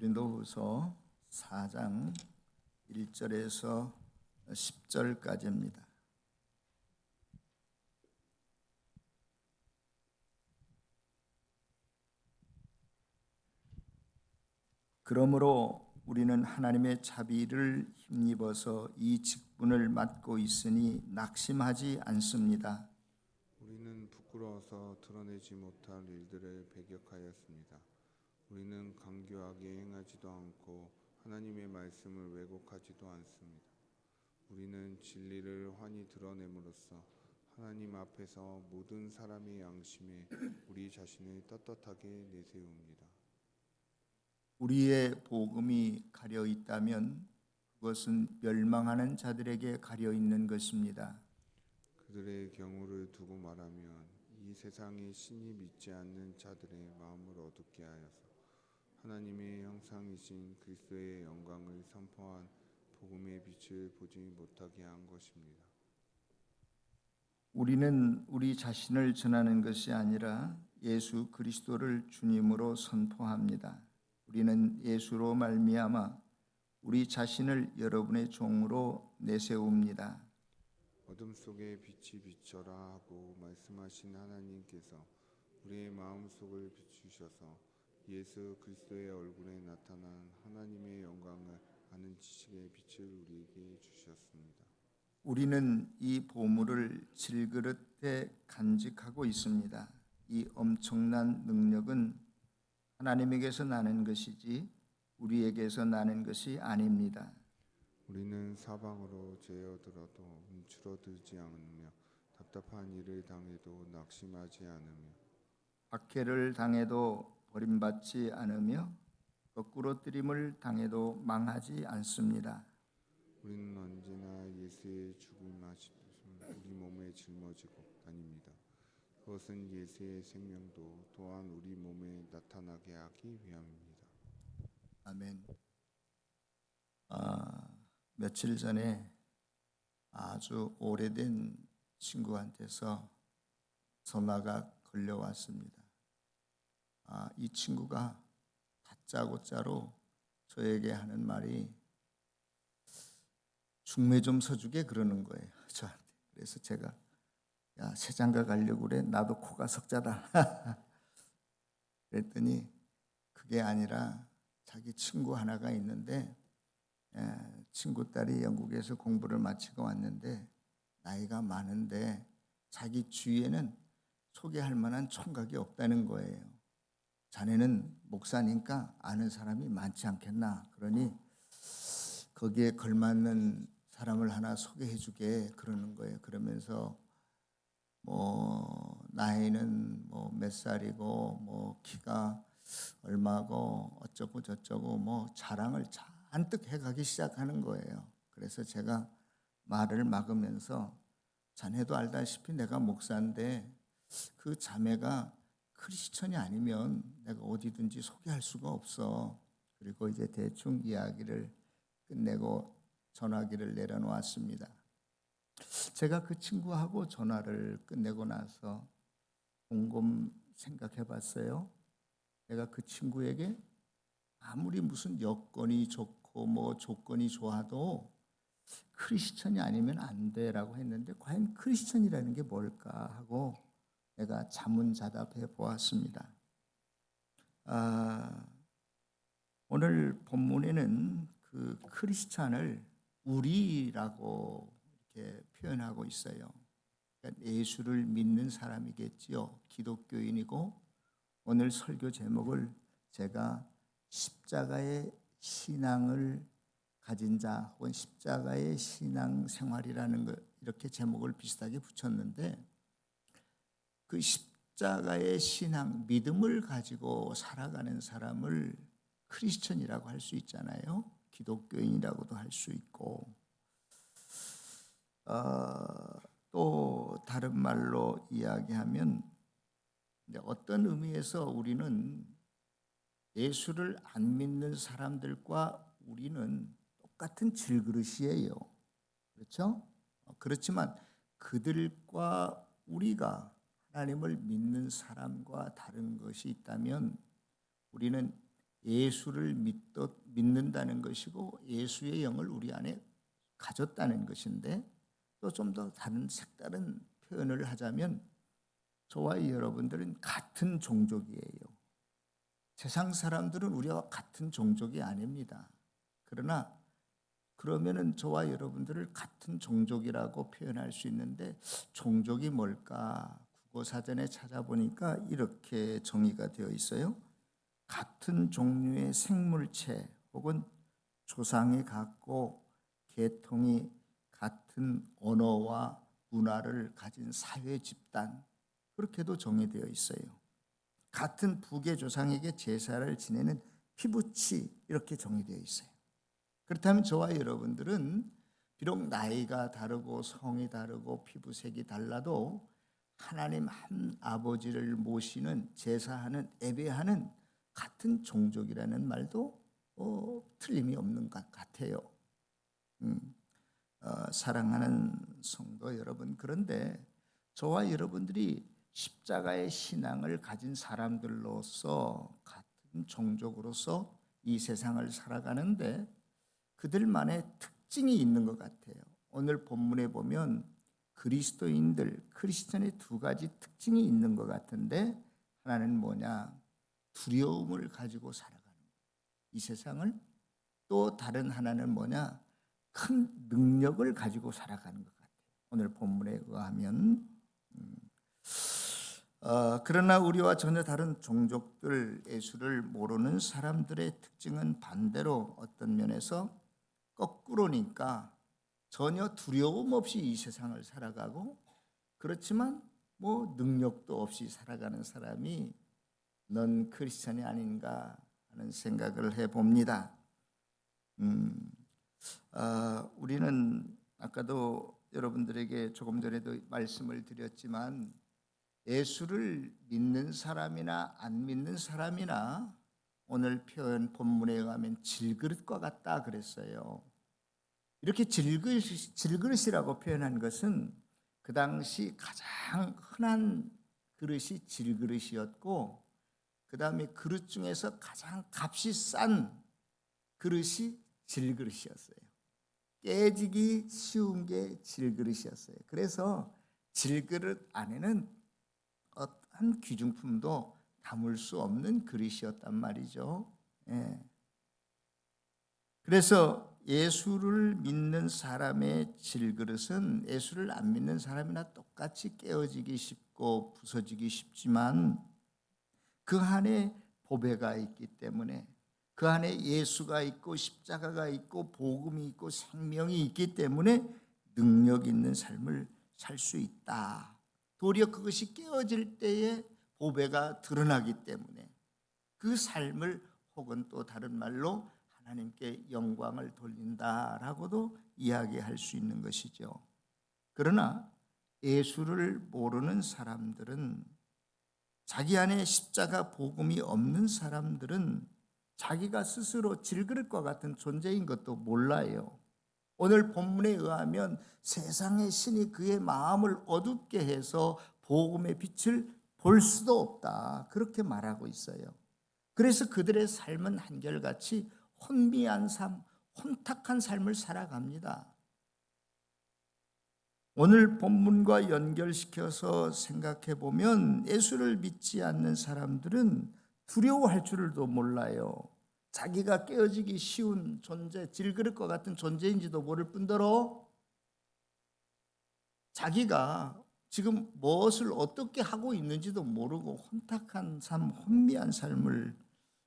고린도후서 4장 1절에서 10절까지입니다. 그러므로 우리는 하나님의 자비를 힘입어서 이 직분을 맡고 있으니 낙심하지 않습니다. 우리는 부끄러워서 드러내지 못할 일들을 배격하였습니다. 우리는 강교하게 행하지도 않고 하나님의 말씀을 왜곡하지도 않습니다. 우리는 진리를 환히 드러냄으로써 하나님 앞에서 모든 사람의 양심에 우리 자신을 떳떳하게 내세웁니다. 우리의 복음이 가려 있다면 그것은 멸망하는 자들에게 가려 있는 것입니다. 그들의 경우를 두고 말하면 이 세상에 신이 믿지 않는 자들의 마음을 어둡게 하여서 하나님의 형상이신 그리스도의 영광을 선포한 복음의 빛을 보지 못하게 한 것입니다. 우리는 우리 자신을 전하는 것이 아니라 예수 그리스도를 주님으로 선포합니다. 우리는 예수로 말미암아 우리 자신을 여러분의 종으로 내세웁니다. 어둠 속에 빛이 비춰라 하고 말씀하신 하나님께서 우리의 마음속을 비추셔서 예수 그리스도의 얼굴에 나타난 하나님의 영광을 아는 지식의 빛을 우리에게 주셨습니다. 우리는 이 보물을 질그릇에 간직하고 있습니다. 이 엄청난 능력은 하나님에게서 나는 것이지 우리에게서 나는 것이 아닙니다. 우리는 사방으로 죄어들어도 움츠러들지 않으며 답답한 일을 당해도 낙심하지 않으며 박해를 당해도 버림받지 않으며 거꾸로 뜨림을 당해도 망하지 않습니다. 우리는 언제나 예수의 죽음하심 우리 몸에 짊어지고 다닙니다. 그것은 예수의 생명도 또한 우리 몸에 나타나게 하기 위함입니다. 아멘. 며칠 전에 아주 오래된 친구한테서 전화가 걸려왔습니다. 이 친구가 다짜고짜로 저에게 하는 말이 중매 좀 서주게 그러는 거예요. 저한테. 그래서 제가 야, 새장가 가려고 그래. 나도 코가 석자다. 그랬더니 그게 아니라 자기 친구 하나가 있는데 친구 딸이 영국에서 공부를 마치고 왔는데 나이가 많은데 자기 주위에는 소개할 만한 총각이 없다는 거예요. 자네는 목사니까 아는 사람이 많지 않겠나. 그러니 거기에 걸맞는 사람을 하나 소개해 주게 그러는 거예요. 그러면서 나이는 몇 살이고 키가 얼마고 어쩌고 저쩌고 자랑을 잔뜩 해가기 시작하는 거예요. 그래서 제가 말을 막으면서 자네도 알다시피 내가 목사인데 그 자매가 크리스천이 아니면 내가 어디든지 소개할 수가 없어. 그리고 이제 대충 이야기를 끝내고 전화기를 내려놓았습니다. 제가 그 친구하고 전화를 끝내고 나서 곰곰 생각해 봤어요. 내가 그 친구에게 아무리 무슨 여건이 좋고 조건이 좋아도 크리스천이 아니면 안 돼라고 했는데 과연 크리스천이라는 게 뭘까 하고 내가 자문자답해 보았습니다. 오늘 본문에는 그 크리스찬을 우리라고 이렇게 표현하고 있어요. 그러니까 예수를 믿는 사람이겠지요. 기독교인이고 오늘 설교 제목을 제가 십자가의 신앙을 가진 자 혹은 십자가의 신앙 생활이라는 거 이렇게 제목을 비슷하게 붙였는데 그 십자가의 신앙, 믿음을 가지고 살아가는 사람을 크리스천이라고 할 수 있잖아요. 기독교인이라고도 할 수 있고 또 다른 말로 이야기하면 어떤 의미에서 우리는 예수를 안 믿는 사람들과 우리는 똑같은 질그릇이에요. 그렇죠? 그렇지만 그들과 우리가 하나님을 믿는 사람과 다른 것이 있다면 우리는 예수를 믿는다는 것이고 예수의 영을 우리 안에 가졌다는 것인데, 또 좀 더 다른 색다른 표현을 하자면 저와 여러분들은 같은 종족이에요. 세상 사람들은 우리와 같은 종족이 아닙니다. 그러나 그러면은 저와 여러분들을 같은 종족이라고 표현할 수 있는데, 종족이 뭘까? 국어사전에 찾아보니까 이렇게 정의가 되어 있어요. 같은 종류의 생물체 혹은 조상이 같고 계통이 같은 언어와 문화를 가진 사회 집단, 그렇게도 정의되어 있어요. 같은 부계 조상에게 제사를 지내는 피부치, 이렇게 정의되어 있어요. 그렇다면 저와 여러분들은 비록 나이가 다르고 성이 다르고 피부색이 달라도 하나님 한 아버지를 모시는, 제사하는, 예배하는 같은 종족이라는 말도 틀림이 없는 것 같아요. 사랑하는 성도 여러분, 그런데 저와 여러분들이 십자가의 신앙을 가진 사람들로서 같은 종족으로서 이 세상을 살아가는데 그들만의 특징이 있는 것 같아요. 오늘 본문에 보면 그리스도인들, 크리스천의 두 가지 특징이 있는 것 같은데, 하나는 뭐냐? 두려움을 가지고 살아가는 거예요, 이 세상을. 또 다른 하나는 뭐냐? 큰 능력을 가지고 살아가는 것 같아요, 오늘 본문에 의하면. 그러나 우리와 전혀 다른 종족들, 예수를 모르는 사람들의 특징은 반대로 어떤 면에서 거꾸로니까 전혀 두려움 없이 이 세상을 살아가고, 그렇지만 뭐 능력도 없이 살아가는 사람이 넌 크리스천이 아닌가 하는 생각을 해봅니다. 우리는 아까도 여러분들에게 조금 전에도 말씀을 드렸지만, 예수를 믿는 사람이나 안 믿는 사람이나 오늘 표현 본문에 의하면 질그릇과 같다 그랬어요. 이렇게 질그릇이라고 표현한 것은 그 당시 가장 흔한 그릇이 질그릇이었고, 그 다음에 그릇 중에서 가장 값이 싼 그릇이 질그릇이었어요. 깨지기 쉬운 게 질그릇이었어요. 그래서 질그릇 안에는 어떠한 귀중품도 담을 수 없는 그릇이었단 말이죠. 그래서 예수를 믿는 사람의 질그릇은 예수를 안 믿는 사람이나 똑같이 깨어지기 쉽고 부서지기 쉽지만, 그 안에 보배가 있기 때문에, 그 안에 예수가 있고 십자가가 있고 복음이 있고 생명이 있기 때문에 능력 있는 삶을 살 수 있다. 도리어 그것이 깨어질 때에 보배가 드러나기 때문에 그 삶을, 혹은 또 다른 말로 하나님께 영광을 돌린다라고도 이야기할 수 있는 것이죠. 그러나 예수를 모르는 사람들은, 자기 안에 십자가 복음이 없는 사람들은 자기가 스스로 질그릇과 같은 존재인 것도 몰라요. 오늘 본문에 의하면 세상의 신이 그의 마음을 어둡게 해서 복음의 빛을 볼 수도 없다, 그렇게 말하고 있어요. 그래서 그들의 삶은 한결같이 혼미한 삶, 혼탁한 삶을 살아갑니다. 오늘 본문과 연결시켜서 생각해 보면 예수를 믿지 않는 사람들은 두려워할 줄도 몰라요. 자기가 깨어지기 쉬운 존재, 질그릇과 같은 존재인지도 모를 뿐더러 자기가 지금 무엇을 어떻게 하고 있는지도 모르고 혼탁한 삶, 혼미한 삶을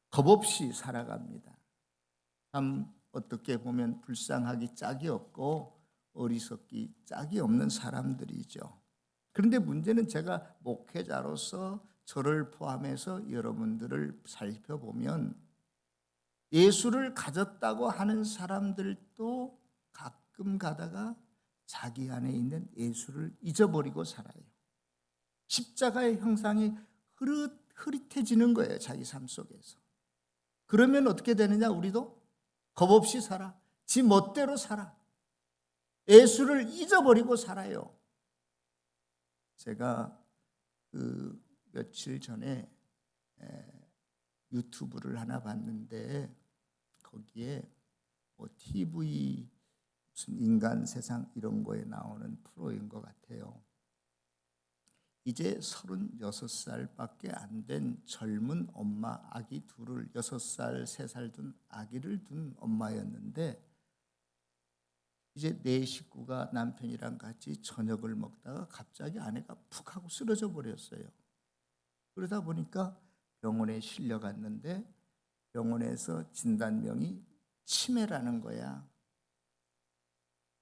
겁없이 살아갑니다. 참 어떻게 보면 불쌍하기 짝이 없고 어리석기 짝이 없는 사람들이죠. 그런데 문제는 제가 목회자로서 저를 포함해서 여러분들을 살펴보면 예수를 가졌다고 하는 사람들도 가끔 가다가 자기 안에 있는 예수를 잊어버리고 살아요. 십자가의 형상이 흐릿해지는 거예요, 자기 삶 속에서. 그러면 어떻게 되느냐? 우리도 겁없이 살아. 지 멋대로 살아. 예수를 잊어버리고 살아요. 제가 며칠 전에 유튜브를 하나 봤는데 거기에 뭐 TV 무슨 인간 세상 이런 거에 나오는 프로인 것 같아요. 이제 36살밖에 안 된 젊은 엄마 아기 둘을 6살, 3살 둔 아기를 둔 엄마였는데 이제 네 식구가 남편이랑 같이 저녁을 먹다가 갑자기 아내가 푹 하고 쓰러져 버렸어요. 그러다 보니까 병원에 실려갔는데 병원에서 진단명이 치매라는 거야.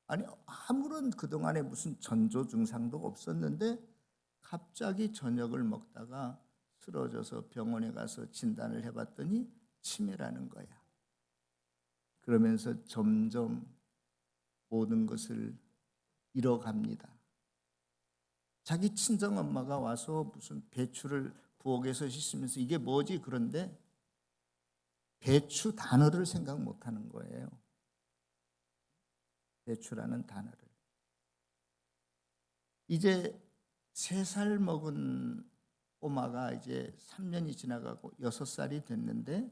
아니 아무런 그동안에 무슨 전조 증상도 없었는데 갑자기 저녁을 먹다가 쓰러져서 병원에 가서 진단을 해봤더니 치매라는 거야. 그러면서 점점 모든 것을 잃어갑니다. 자기 친정엄마가 와서 무슨 배추를 부엌에서 씻으면서 이게 뭐지? 그런데 배추 단어를 생각 못하는 거예요. 배추라는 단어를. 이제 3살 먹은 꼬마가 이제 3년이 지나가고 6살이 됐는데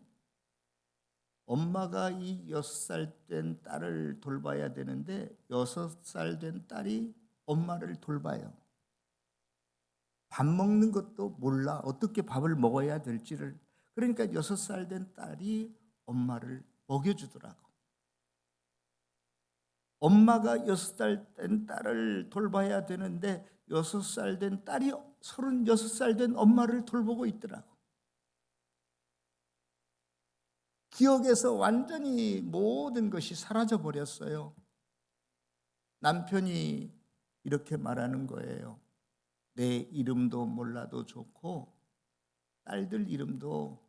엄마가 이 6살 된 딸을 돌봐야 되는데 6살 된 딸이 엄마를 돌봐요. 밥 먹는 것도 몰라. 어떻게 밥을 먹어야 될지를. 그러니까 6살 된 딸이 엄마를 먹여주더라고. 엄마가 6살 된 딸을 돌봐야 되는데 6살 된 딸이 36살 된 엄마를 돌보고 있더라고. 기억에서 완전히 모든 것이 사라져 버렸어요. 남편이 이렇게 말하는 거예요. 내 이름도 몰라도 좋고 딸들 이름도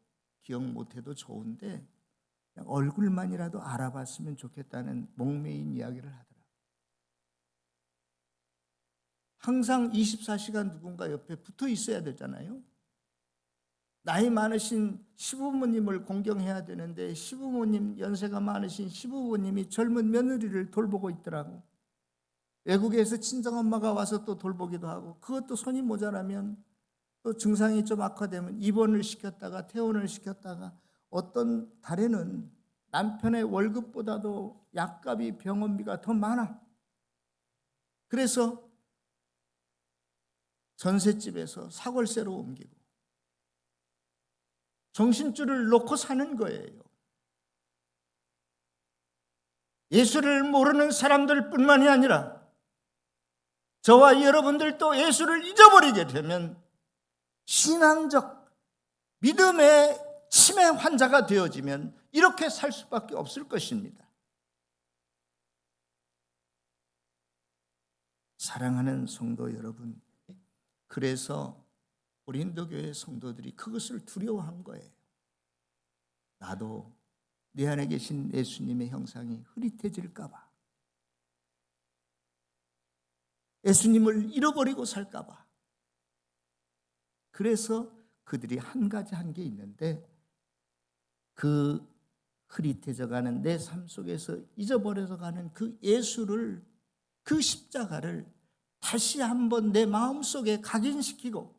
기억 못해도 좋은데 그냥 얼굴만이라도 알아봤으면 좋겠다는 목매인 이야기를 하더라고요. 항상 24시간 누군가 옆에 붙어 있어야 되잖아요. 나이 많으신 시부모님을 공경해야 되는데 시부모님, 연세가 많으신 시부모님이 젊은 며느리를 돌보고 있더라고. 외국에서 친정엄마가 와서 또 돌보기도 하고, 그것도 손이 모자라면 또 증상이 좀 악화되면 입원을 시켰다가 퇴원을 시켰다가 어떤 달에는 남편의 월급보다도 약값이, 병원비가 더 많아. 그래서 전셋집에서 사골세로 옮기고 정신줄을 놓고 사는 거예요. 예수를 모르는 사람들 뿐만이 아니라 저와 여러분들도 예수를 잊어버리게 되면 신앙적 믿음의 치매 환자가 되어지면 이렇게 살 수밖에 없을 것입니다. 사랑하는 성도 여러분, 그래서 고린도교회 성도들이 그것을 두려워한 거예요. 나도 내 안에 계신 예수님의 형상이 흐릿해질까 봐, 예수님을 잃어버리고 살까 봐. 그래서 그들이 한 가지 한 게 있는데 그 흐릿해져가는 내 삶 속에서 잊어버려서 가는 그 예수를, 그 십자가를 다시 한번 내 마음속에 각인시키고,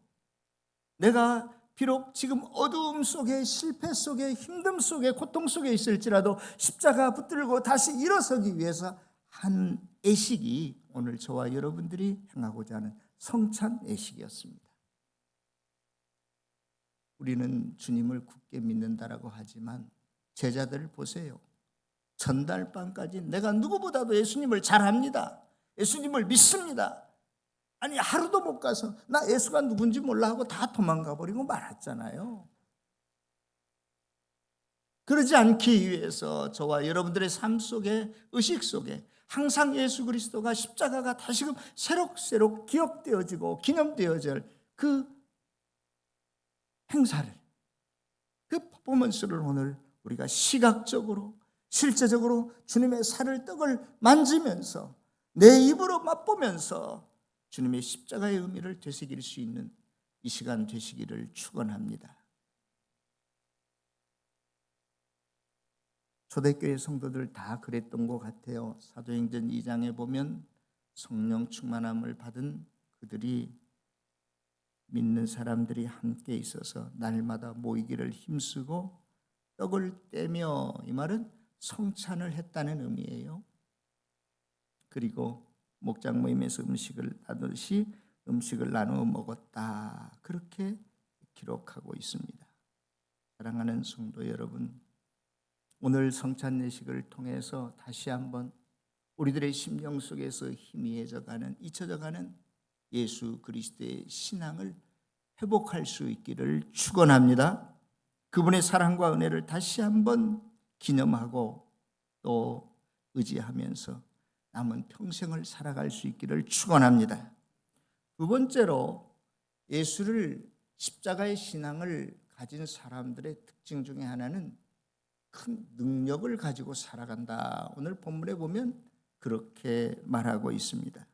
내가 비록 지금 어두움 속에, 실패 속에, 힘듦 속에, 고통 속에 있을지라도 십자가 붙들고 다시 일어서기 위해서 한 애식이 오늘 저와 여러분들이 행하고자 하는 성찬 애식이었습니다. 우리는 주님을 굳게 믿는다라고 하지만 제자들을 보세요. 전날 밤까지 내가 누구보다도 예수님을 잘 압니다. 예수님을 믿습니다. 아니 하루도 못 가서 나 예수가 누군지 몰라 하고 다 도망가 버리고 말았잖아요. 그러지 않기 위해서 저와 여러분들의 삶 속에, 의식 속에 항상 예수 그리스도가 십자가가 다시금 새록새록 기억되어지고 기념되어질 그 행사를, 그 퍼포먼스를 오늘 우리가 시각적으로, 실제적으로 주님의 살을, 떡을 만지면서 내 입으로 맛보면서 주님의 십자가의 의미를 되새길 수 있는 이 시간 되시기를 축원합니다. 초대교회 성도들 다 그랬던 것 같아요. 사도행전 2장에 보면 성령 충만함을 받은 그들이 믿는 사람들이 함께 있어서 날마다 모이기를 힘쓰고 떡을 떼며, 이 말은 성찬을 했다는 의미예요. 그리고 목장 모임에서 음식을 나누듯이 음식을 나누어 먹었다, 그렇게 기록하고 있습니다. 사랑하는 성도 여러분, 오늘 성찬 예식을 통해서 다시 한번 우리들의 심령 속에서 희미해져가는, 잊혀져가는 예수 그리스도의 신앙을 회복할 수 있기를 축원합니다. 그분의 사랑과 은혜를 다시 한번 기념하고 또 의지하면서 남은 평생을 살아갈 수 있기를 축원합니다. 두 번째로, 예수를, 십자가의 신앙을 가진 사람들의 특징 중에 하나는 큰 능력을 가지고 살아간다. 오늘 본문에 보면 그렇게 말하고 있습니다.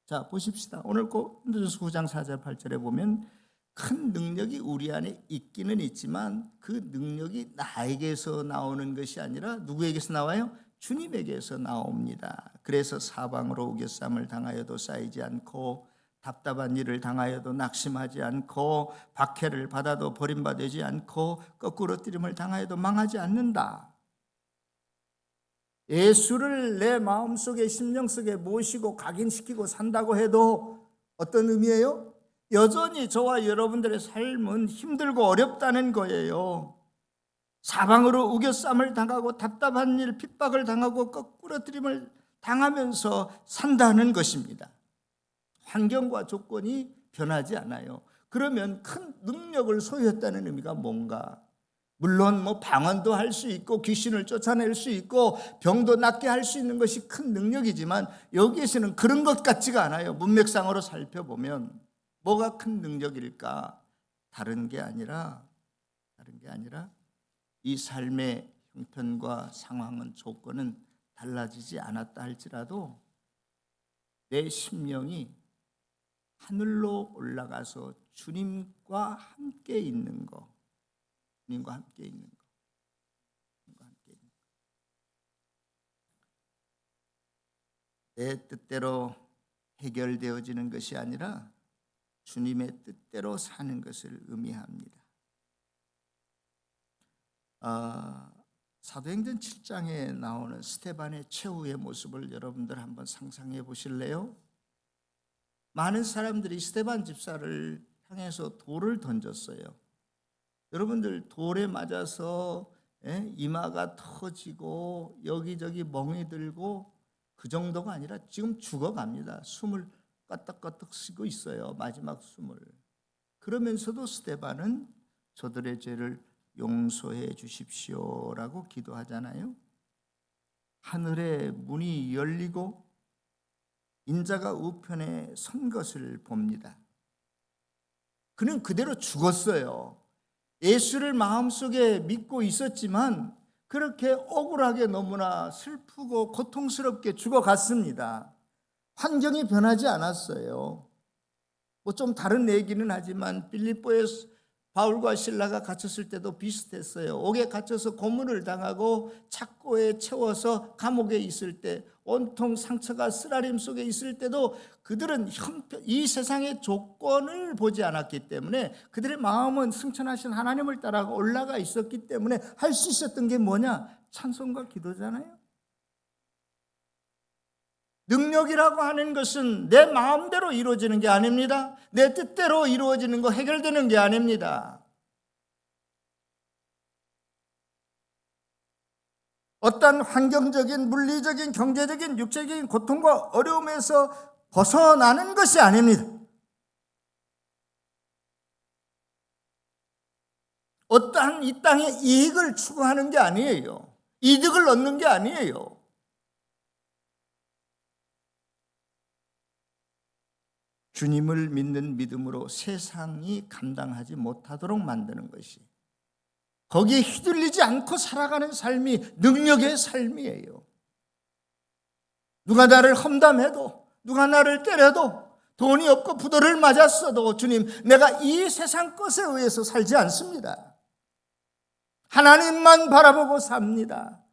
자, 보십시다. 오늘 고린도전서 9장 4절 8절에 보면 큰 능력이 우리 안에 있기는 있지만 그 능력이 나에게서 나오는 것이 아니라 누구에게서 나와요? 주님에게서 나옵니다. 그래서 사방으로 우겨쌈을 당하여도 쌓이지 않고 답답한 일을 당하여도 낙심하지 않고 박해를 받아도 버림받지 않고 거꾸로 뜨림을 당하여도 망하지 않는다. 예수를 내 마음속에, 심령 속에 모시고 각인시키고 산다고 해도 어떤 의미예요? 여전히 저와 여러분들의 삶은 힘들고 어렵다는 거예요. 사방으로 우겨쌈을 당하고 답답한 일, 핍박을 당하고 거꾸로 뜨림을 당하면서 산다는 것입니다. 환경과 조건이 변하지 않아요. 그러면 큰 능력을 소유했다는 의미가 뭔가? 물론 방언도 할 수 있고 귀신을 쫓아낼 수 있고 병도 낫게 할 수 있는 것이 큰 능력이지만 여기에서는 그런 것 같지가 않아요. 문맥상으로 살펴보면 뭐가 큰 능력일까? 다른 게 아니라 이 삶의 형편과 상황은, 조건은 달라지지 않았다 할지라도 내 심령이 하늘로 올라가서 주님과 함께 있는 거, 주님과 함께 있는 거. 내 뜻대로 해결되어지는 것이 아니라 주님의 뜻대로 사는 것을 의미합니다. 사도행전 7장에 나오는 스데반의 최후의 모습을 여러분들 한번 상상해 보실래요? 많은 사람들이 스데반 집사를 향해서 돌을 던졌어요. 여러분들, 돌에 맞아서 이마가 터지고 여기저기 멍이 들고 그 정도가 아니라 지금 죽어갑니다. 숨을 까딱까딱 쉬고 있어요. 마지막 숨을. 그러면서도 스데반은 저들의 죄를 용서해 주십시오라고 기도하잖아요. 하늘의 문이 열리고 인자가 우편에 선 것을 봅니다. 그는 그대로 죽었어요. 예수를 마음속에 믿고 있었지만 그렇게 억울하게 너무나 슬프고 고통스럽게 죽어갔습니다. 환경이 변하지 않았어요. 좀 다른 얘기는 하지만 빌립보에 바울과 실라가 갇혔을 때도 비슷했어요. 옥에 갇혀서 고문을 당하고 착고에 채워서 감옥에 있을 때, 온통 상처가 쓰라림 속에 있을 때도 그들은 이 세상의 조건을 보지 않았기 때문에 그들의 마음은 승천하신 하나님을 따라 올라가 있었기 때문에 할 수 있었던 게 뭐냐? 찬송과 기도잖아요. 능력이라고 하는 것은 내 마음대로 이루어지는 게 아닙니다. 내 뜻대로 이루어지는 거, 해결되는 게 아닙니다. 어떤 환경적인, 물리적인, 경제적인, 육체적인 고통과 어려움에서 벗어나는 것이 아닙니다. 어떠한 이 땅의 이익을 추구하는 게 아니에요. 이득을 얻는 게 아니에요. 주님을 믿는 믿음으로 세상이 감당하지 못하도록 만드는 것이, 거기에 휘둘리지 않고 살아가는 삶이 능력의 삶이에요. 누가 나를 험담해도, 누가 나를 때려도, 돈이 없고 부도를 맞았어도 주님, 내가 이 세상 것에 의해서 살지 않습니다. 하나님만 바라보고 삽니다.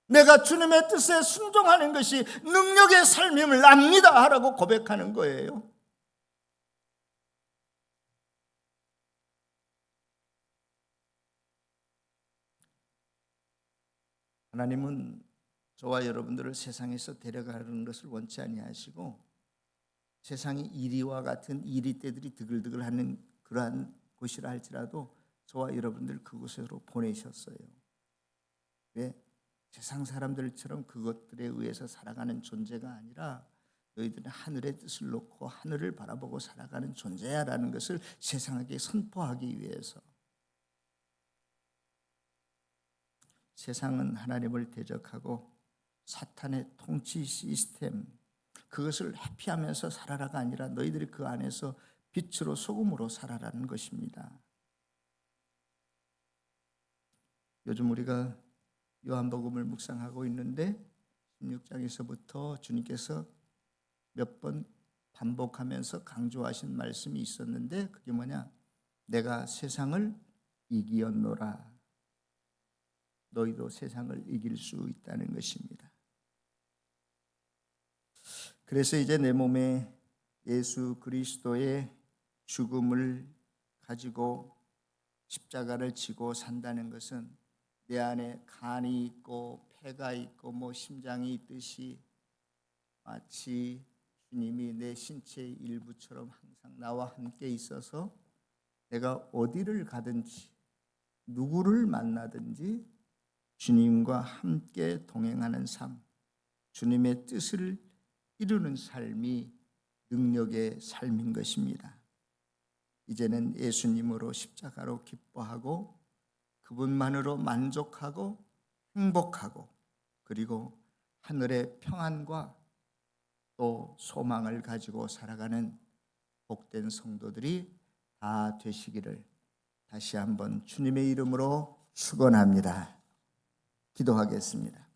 내가 주님의 뜻에 순종하는 것이 능력의 삶임을 압니다 라고 고백하는 거예요. 하나님은 저와 여러분들을 세상에서 데려가는 것을 원치 아니하시고 세상이 이리와 같은 이리떼들이 드글드글하는 그러한 곳이라 할지라도 저와 여러분들 그곳으로 보내셨어요. 왜? 세상 사람들처럼 그것들에 의해서 살아가는 존재가 아니라 너희들은 하늘의 뜻을 놓고 하늘을 바라보고 살아가는 존재야라는 것을 세상에게 선포하기 위해서. 세상은 하나님을 대적하고 사탄의 통치 시스템, 그것을 회피하면서 살아라가 아니라 너희들이 그 안에서 빛으로 소금으로 살아라는 것입니다. 요즘 우리가 요한복음을 묵상하고 있는데 16장에서부터 주님께서 몇 번 반복하면서 강조하신 말씀이 있었는데 그게 뭐냐? 내가 세상을 이기었노라. 너희도 세상을 이길 수 있다는 것입니다. 그래서 이제 내 몸에 예수 그리스도의 죽음을 가지고 십자가를 지고 산다는 것은 내 안에 간이 있고 폐가 있고 심장이 있듯이 마치 주님이 내 신체의 일부처럼 항상 나와 함께 있어서 내가 어디를 가든지 누구를 만나든지 주님과 함께 동행하는 삶, 주님의 뜻을 이루는 삶이 능력의 삶인 것입니다. 이제는 예수님으로 십자가로 기뻐하고 그분만으로 만족하고 행복하고 그리고 하늘의 평안과 또 소망을 가지고 살아가는 복된 성도들이 다 되시기를 다시 한번 주님의 이름으로 축원합니다. 기도하겠습니다.